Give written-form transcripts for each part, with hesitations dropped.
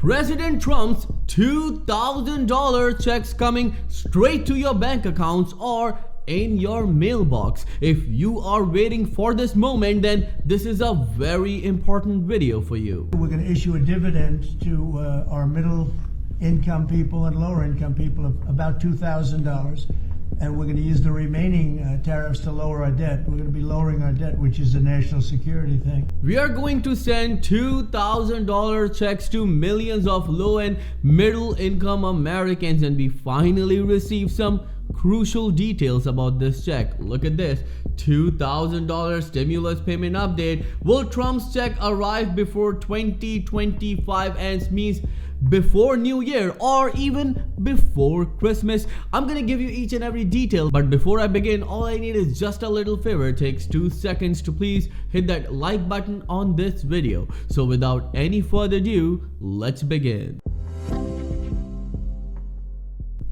President Trump's $2,000 checks coming straight to your bank accounts or in your mailbox. If you are waiting for this moment, then this is a very important video for you. We're going to issue a dividend to our middle income people and lower income people of about $2,000. And we're going to use the remaining tariffs to lower our debt. We're going to be lowering our debt, which is a national security thing. We are going to send $2,000 checks to millions of low and middle income Americans, and we finally received some crucial details about this check. Look at this. $2,000 stimulus payment update. Will Trump's check arrive before 2025 ends, means before New Year or even before Christmas? I'm gonna give you each and every detail, but before I begin, all I need is just a little favor. It takes 2 seconds to please hit that like button on this video. So without any further ado, let's begin.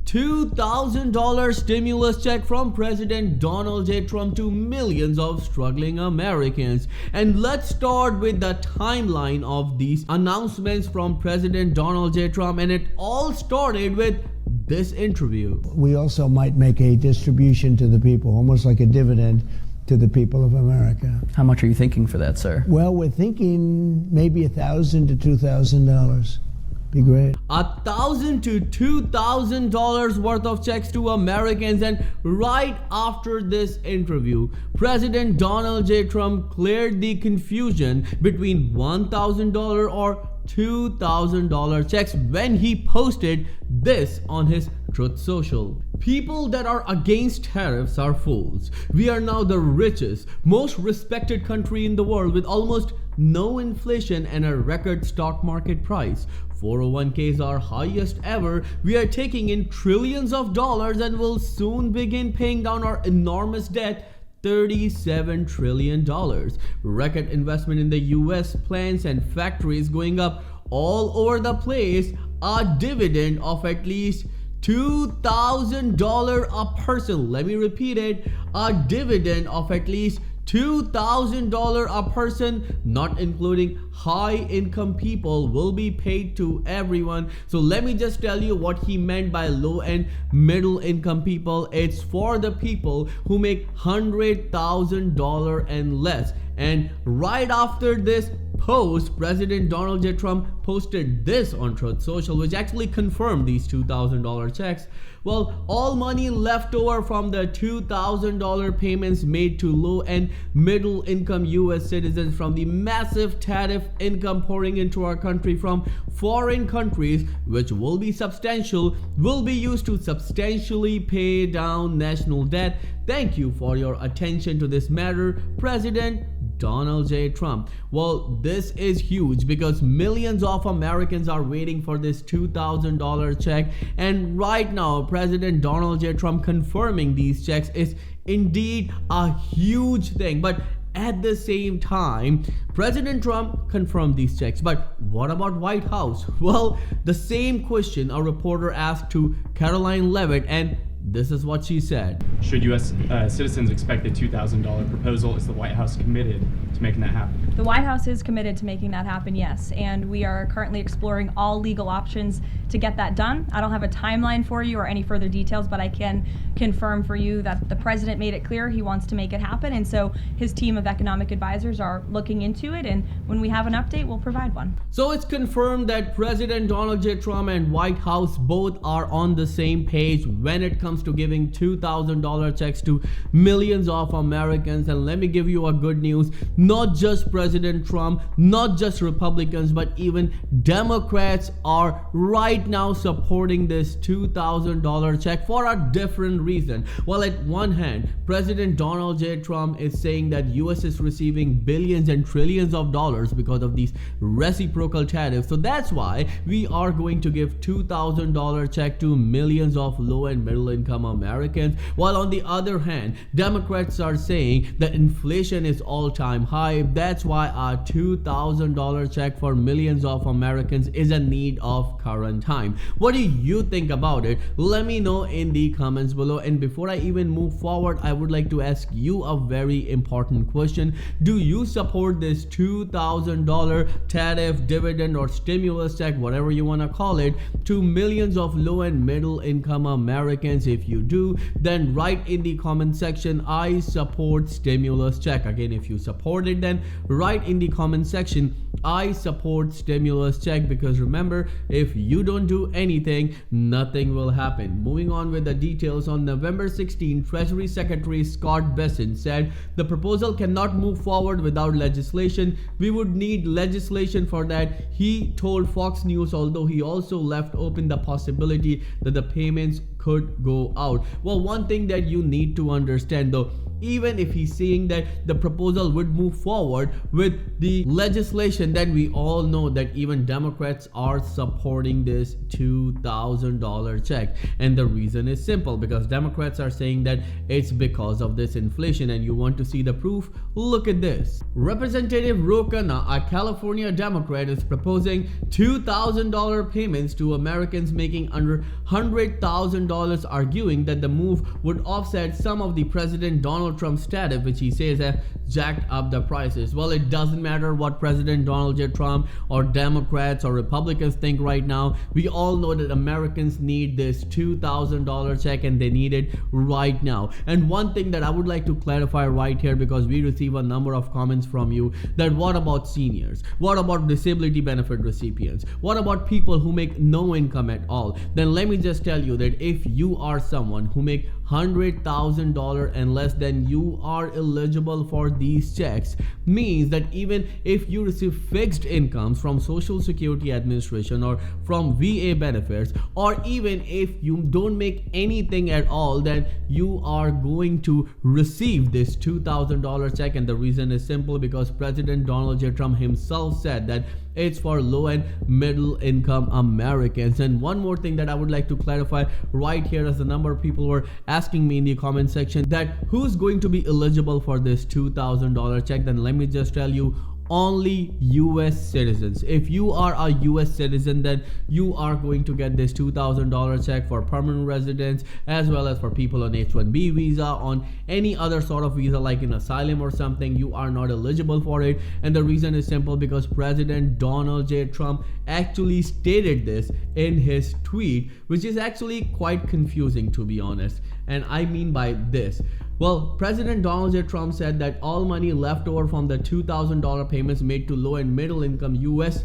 $2,000 stimulus check from President Donald J. Trump to millions of struggling Americans. And let's start with the timeline of these announcements from President Donald J. Trump, and it all started with this interview. We also might make a distribution to the people, almost like a dividend to the people of America. How much are you thinking for that, sir? Well, we're thinking maybe $1,000 to $2,000. Be great. $1,000 to $2,000 worth of checks to Americans. And right after this interview, President Donald J. Trump cleared the confusion between $1,000 or $2,000 checks when he posted this on his Truth Social. People that are against tariffs are fools. We are now the richest, most respected country in the world with almost no inflation and a record stock market price. 401ks are highest ever. We are taking in trillions of dollars and will soon begin paying down our enormous debt, $37 trillion. Record investment in the US, plants and factories going up all over the place. A dividend of at least $2,000 a person. Let me repeat it. A dividend of at least $2,000 a person, not including high income people, will be paid to everyone. So let me just tell you what he meant by low and middle income people. It's for the people who make $100,000 and less. And right after this post, President Donald J. Trump posted this on Truth Social, which actually confirmed these $2,000 checks. Well, all money left over from the $2,000 payments made to low and middle income US citizens from the massive tariff income pouring into our country from foreign countries, which will be substantial, will be used to substantially pay down national debt. Thank you for your attention to this matter, President Donald J. Trump. Well, this is huge because millions of Americans are waiting for this $2,000 check, and right now President Donald J. Trump confirming these checks is indeed a huge thing. But at the same time, President Trump confirmed these checks, but what about White House? Well, the same question a reporter asked to Caroline Levitt, and this is what she said. Should U.S. Citizens expect the $2,000 proposal? Is the White House committed to making that happen? The White House is committed to making that happen, yes. And we are currently exploring all legal options to get that done. I don't have a timeline for you or any further details, but I can confirm for you that the president made it clear he wants to make it happen. And so his team of economic advisors are looking into it. And when we have an update, we'll provide one. So it's confirmed that President Donald J. Trump and White House both are on the same page when it comes to giving $2,000 checks to millions of Americans. And let me give you a good news. Not just President Trump, not just Republicans, but even Democrats are right now supporting this $2,000 check for a different reason. While at one hand, President Donald J. Trump is saying that US is receiving billions and trillions of dollars because of these reciprocal tariffs. So that's why we are going to give $2,000 check to millions of low and middle income Americans. While on the other hand, Democrats are saying that inflation is all-time high. That's why a $2,000 check for millions of Americans is a need of current time. What do you think about it? Let me know in the comments below. And before I even move forward, I would like to ask you a very important question. Do you support this $2,000 tariff, dividend, or stimulus check, whatever you want to call it, to millions of low and middle income Americans? If you do, then write in the comment section, I support stimulus check. Again, if you support it, then write in the comment section, I support stimulus check, because remember, if you don't do anything, nothing will happen. Moving on with the details, on November 16, Treasury Secretary Scott Bessent said the proposal cannot move forward without legislation. We would need legislation for that, he told Fox News, although he also left open the possibility that the payments could go out. Well, one thing that you need to understand though, even if he's saying that the proposal would move forward with the legislation, then we all know that even Democrats are supporting this $2,000 check. And the reason is simple, because Democrats are saying that it's because of this inflation. And you want to see the proof? Look at this. Representative Rokana, a California Democrat, is proposing $2,000 payments to Americans making under $100,000, arguing that the move would offset some of the President Donald Trump's tariff, which he says have jacked up the prices. Well, it doesn't matter what President Donald J. Trump or Democrats or Republicans think right now. We all know that Americans need this $2,000 check, and they need it right now. And one thing that I would like to clarify right here, because we receive a number of comments from you, that what about seniors? What about disability benefit recipients? What about people who make no income at all? Then let me just tell you that if you are someone who make $100,000 and less, then you are eligible for these checks. Means that even if you receive fixed incomes from Social Security Administration or from VA benefits, or even if you don't make anything at all, then you are going to receive this $2,000 check. And the reason is simple, because President Donald J. Trump himself said that it's for low and middle income Americans. And one more thing that I would like to clarify right here, as a number of people were asking me in the comment section that who's going to be eligible for this $2,000 check, then let me just tell you, only US citizens. If you are a US citizen, then you are going to get this $2,000 check. For permanent residents, as well as for people on H-1B visa, on any other sort of visa like an asylum or something, you are not eligible for it. And the reason is simple, because President Donald J. Trump actually stated this in his tweet, which is actually quite confusing, to be honest. And I mean by this, well, President Donald J. Trump said that all money left over from the $2,000 payments made to low and middle income US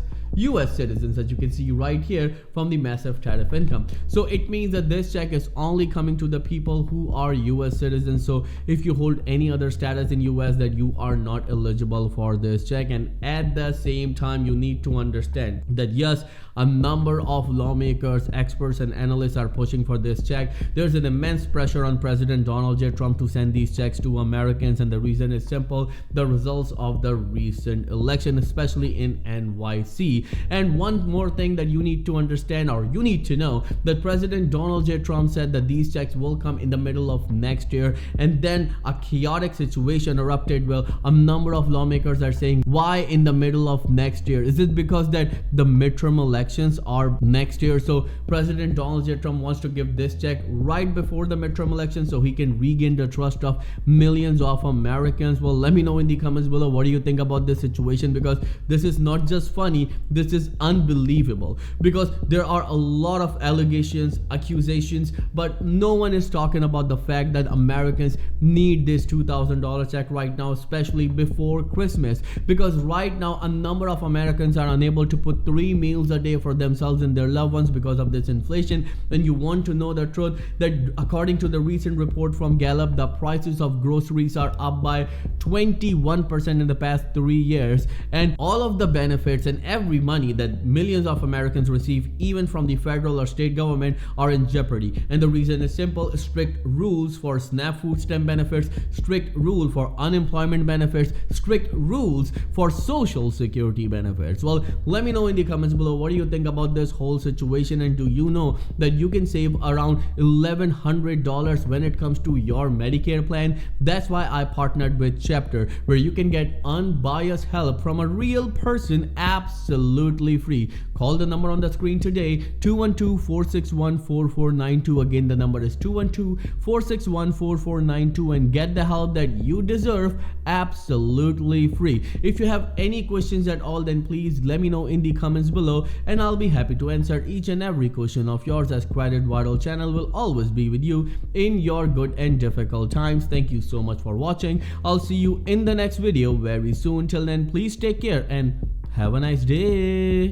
citizens, as you can see right here, from the massive tariff income. So it means that this check is only coming to the people who are US citizens. So if you hold any other status in US, that you are not eligible for this check. And at the same time, you need to understand that yes, a number of lawmakers, experts, and analysts are pushing for this check. There's an immense pressure on President Donald J. Trump to send these checks to Americans, and the reason is simple: the results of the recent election, especially in NYC. And one more thing that you need to understand, or you need to know, that President Donald J. Trump said that these checks will come in the middle of next year, and then a chaotic situation erupted. Well, a number of lawmakers are saying, why in the middle of next year? Is it because that the midterm elections are next year? So President Donald J. Trump wants to give this check right before the midterm elections so he can regain the trust of millions of Americans. Well, let me know in the comments below, what do you think about this situation? Because this is not just funny, this is unbelievable, because there are a lot of allegations, accusations, but no one is talking about the fact that Americans need this $2,000 check right now, especially before Christmas. Because right now a number of Americans are unable to put 3 meals a day for themselves and their loved ones because of this inflation. And you want to know the truth, that according to the recent report from Gallup, the prices of groceries are up by 21% in the past 3 years, and all of the benefits and every every money that millions of Americans receive, even from the federal or state government, are in jeopardy. And the reason is simple: strict rules for SNAP food stamp benefits, strict rule for unemployment benefits, strict rules for social security benefits. Well, let me know in the comments below, what do you think about this whole situation, and do you know that you can save around $1,100 when it comes to your Medicare plan? That's why I partnered with Chapter, where you can get unbiased help from a real person absolutely free. Call the number on the screen today, 212-461-4492. Again, the number is 212-461-4492, and get the help that you deserve absolutely free. If you have any questions at all, then please let me know in the comments below, and I'll be happy to answer each and every question of yours, as Credit Vital channel will always be with you in your good and difficult times. Thank you so much for watching. I'll see you in the next video very soon. Till then, please take care and have a nice day.